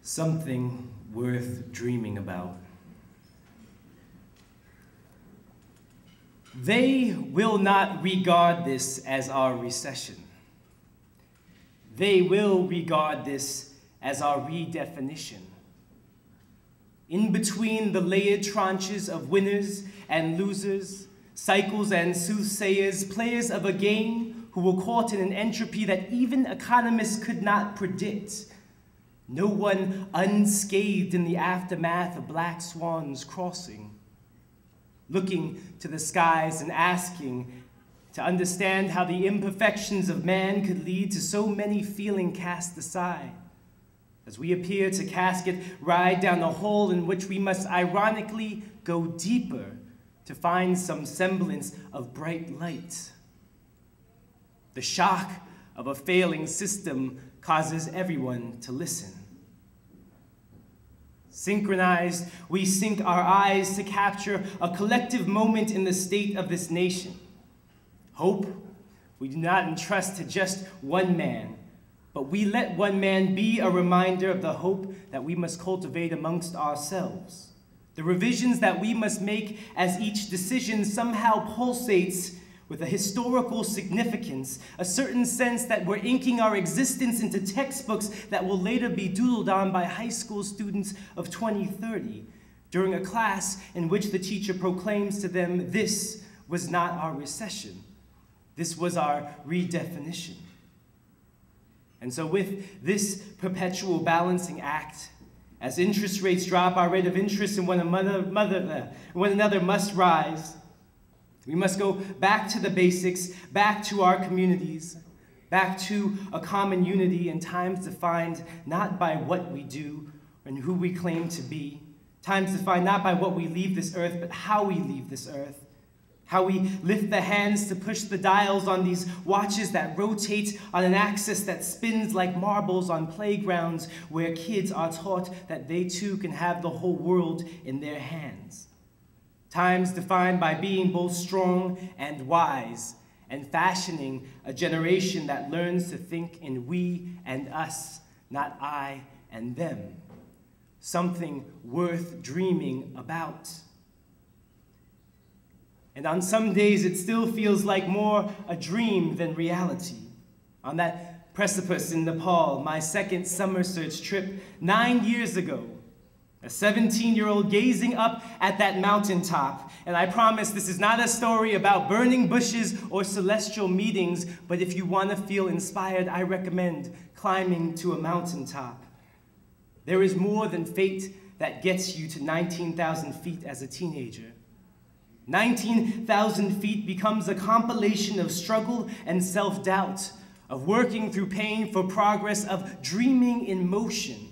something worth dreaming about. They will not regard this as our recession. They will regard this as our redefinition. In between the layered tranches of winners and losers, cycles and soothsayers, players of a game who were caught in an entropy that even economists could not predict, no one unscathed in the aftermath of black swans crossing, looking to the skies and asking to understand how the imperfections of man could lead to so many feeling cast aside, as we appear to casket ride down a hole in which we must ironically go deeper to find some semblance of bright light. The shock of a failing system causes everyone to listen. Synchronized, we sink our eyes to capture a collective moment in the state of this nation. Hope we do not entrust to just one man, but we let one man be a reminder of the hope that we must cultivate amongst ourselves. The revisions that we must make as each decision somehow pulsates with a historical significance, a certain sense that we're inking our existence into textbooks that will later be doodled on by high school students of 2030 during a class in which the teacher proclaims to them, this was not our recession, this was our redefinition. And so with this perpetual balancing act, as interest rates drop, our rate of interest in one another must rise. We must go back to the basics, back to our communities, back to a common unity in times defined not by what we do and who we claim to be, times defined not by what we leave this earth, but how we leave this earth, how we lift the hands to push the dials on these watches that rotate on an axis that spins like marbles on playgrounds where kids are taught that they too can have the whole world in their hands. Times defined by being both strong and wise, and fashioning a generation that learns to think in we and us, not I and them. Something worth dreaming about. And on some days, it still feels like more a dream than reality. On that precipice in Nepal, my second summer search trip 9 years ago, a 17-year-old gazing up at that mountaintop. And I promise this is not a story about burning bushes or celestial meetings, but if you want to feel inspired, I recommend climbing to a mountaintop. There is more than fate that gets you to 19,000 feet as a teenager. 19,000 feet becomes a compilation of struggle and self-doubt, of working through pain for progress, of dreaming in motion,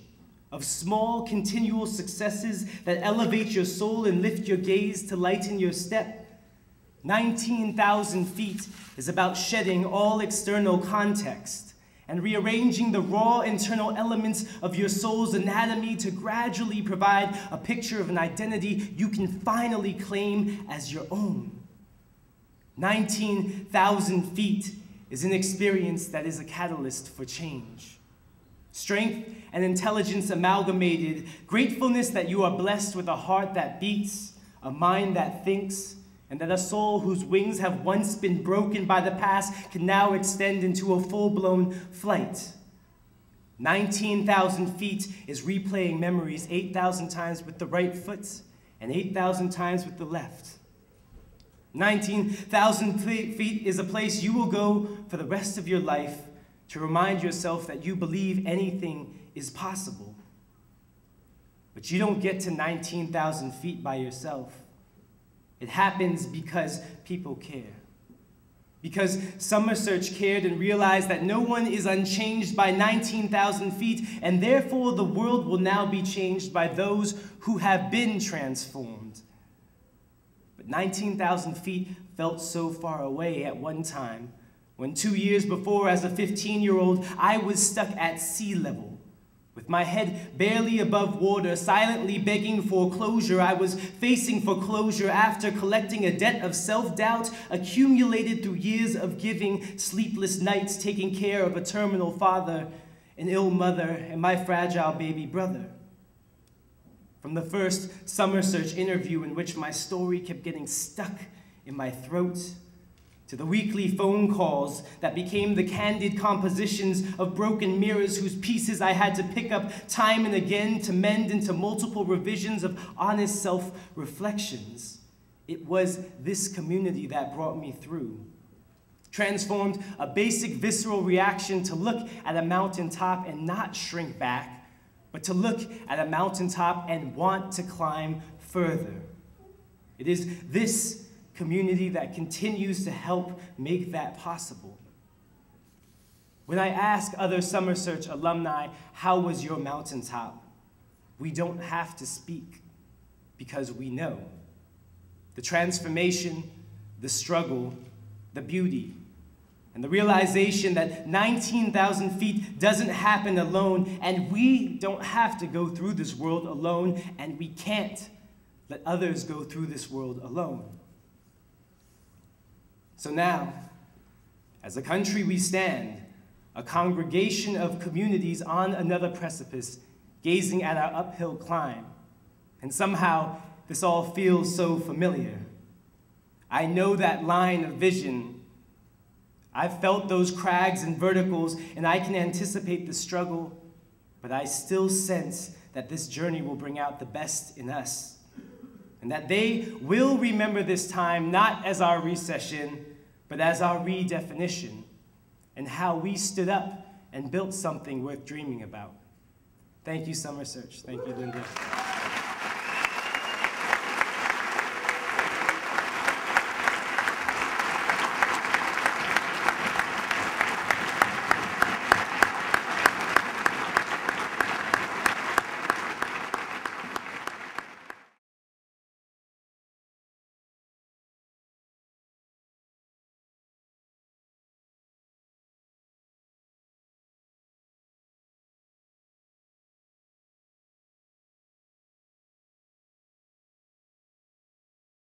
of small, continual successes that elevate your soul and lift your gaze to lighten your step. 19,000 feet is about shedding all external context and rearranging the raw internal elements of your soul's anatomy to gradually provide a picture of an identity you can finally claim as your own. 19,000 feet is an experience that is a catalyst for change. Strength and intelligence amalgamated, gratefulness that you are blessed with a heart that beats, a mind that thinks, and that a soul whose wings have once been broken by the past can now extend into a full-blown flight. 19,000 feet is replaying memories 8,000 times with the right foot and 8,000 times with the left. 19,000 feet is a place you will go for the rest of your life to remind yourself that you believe anything is possible. But you don't get to 19,000 feet by yourself. It happens because people care. Because Summer Search cared and realized that no one is unchanged by 19,000 feet, and therefore the world will now be changed by those who have been transformed. But 19,000 feet felt so far away at one time, when 2 years before, as a 15-year-old, I was stuck at sea level, with my head barely above water, silently begging for closure. I was facing foreclosure after collecting a debt of self-doubt accumulated through years of giving, sleepless nights taking care of a terminal father, an ill mother, and my fragile baby brother. From the first Summer Search interview in which my story kept getting stuck in my throat, to the weekly phone calls that became the candid compositions of broken mirrors whose pieces I had to pick up time and again to mend into multiple revisions of honest self-reflections. It was this community that brought me through, transformed a basic visceral reaction to look at a mountaintop and not shrink back, but to look at a mountaintop and want to climb further. It is this community that continues to help make that possible. When I ask other Summer Search alumni, how was your mountaintop? We don't have to speak because we know. The transformation, the struggle, the beauty, and the realization that 19,000 feet doesn't happen alone, and we don't have to go through this world alone, and we can't let others go through this world alone. So now, as a country we stand, a congregation of communities on another precipice, gazing at our uphill climb. And somehow, this all feels so familiar. I know that line of vision. I've felt those crags and verticals, and I can anticipate the struggle, but I still sense that this journey will bring out the best in us, and that they will remember this time not as our recession, but as our redefinition, and how we stood up and built something worth dreaming about. Thank you, Summer Search. Thank you, Linda.